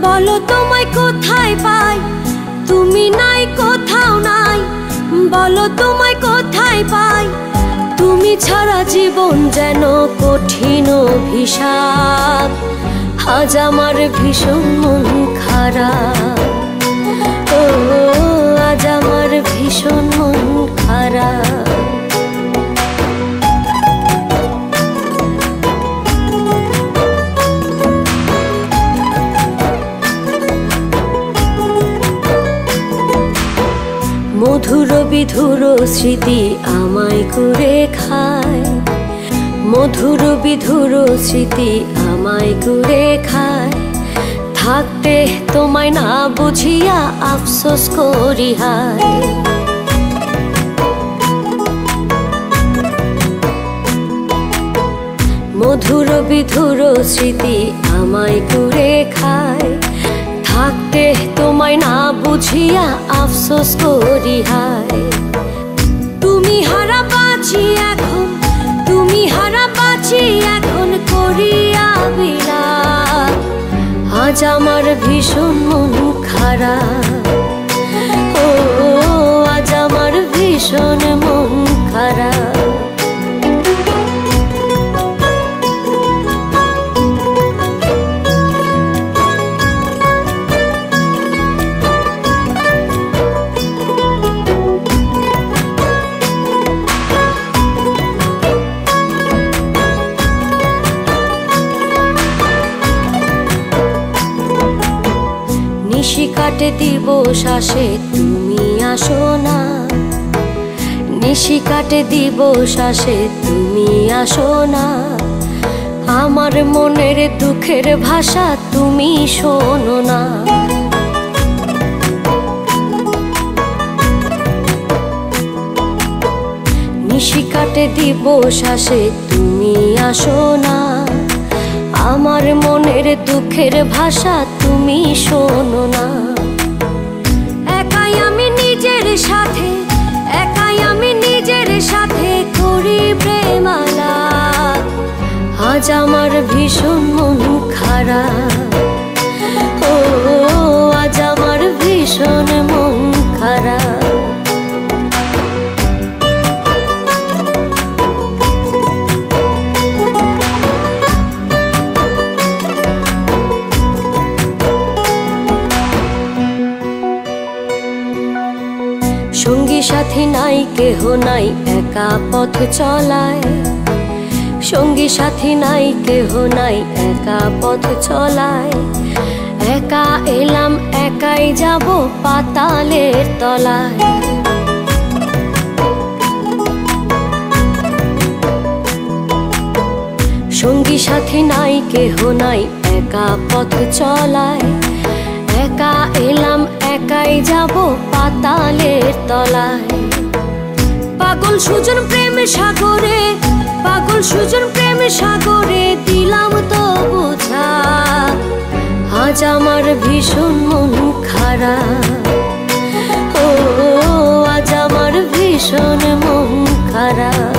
বলো তোমায় কোথায় পাই, তুমি নাই কোথাও নাই। বলো তোমায় কোথায় পাই, তুমি ছাড়া জীবন যেন কঠিন অভিশাপ। আজ আমার ভীষণ মন খারাপ, ও আজ আমার ভীষণ মন খারাপ। মধুর বিধুর স্মৃতি আমায় করে খায়, মধুর বিধুর স্মৃতি আমায় করে খায়। থাকতে তোমায় না বুঝিয়া আফসোস করি হায়। মধুর বিধুর স্মৃতি আমায় করে খায়। থাকতে তোমায় না বুঝিয়া আফসোস করি হায়। তুমি হারা বাঁচি এখন, তুমি হারা বাঁচি এখন করিয়া বিলাপ। আজ আমার ভীষণ মন খারাপ, ও আজ আমার ভীষণ মন খারাপ। নিশি কাটে দিবস আসে তুমি আসো না, নিশি কাটে দিবস আসে তুমি আসো না। আমার মনের দুঃখের ভাষা তুমি শোনো না। নিশি কাটে দিবস আসে তুমি আসো না। আমার মনের দুঃখের ভাষা তুমি শোনো না। একাই আমি নিজের সাথে, একাই আমি নিজের সাথে করি প্রেমালাপ। আজ আমার ভীষণ মন খারাপ, ও আজ আমার ভীষণ মন খারাপ। সঙ্গী সাথী নাই কেহ নাই একা পথ চলায়, সঙ্গী সাথী নাই কেহ নাই একা পথ চলায়। একা এলাম একাই যাব পাতালের তলায়। সঙ্গী সাথী নাই কেহ নাই একা পথ চলায়। একা এলাম একাই যাব পাতালের তলায়। পাগল সুজন প্রেম সাগরে, পাগল সুজন প্রেম সাগরে দিলাম তো বোঝা। আজ আমার ভীষণ মন খারাপ, ও আজ আমার ভীষণ মন খারাপ।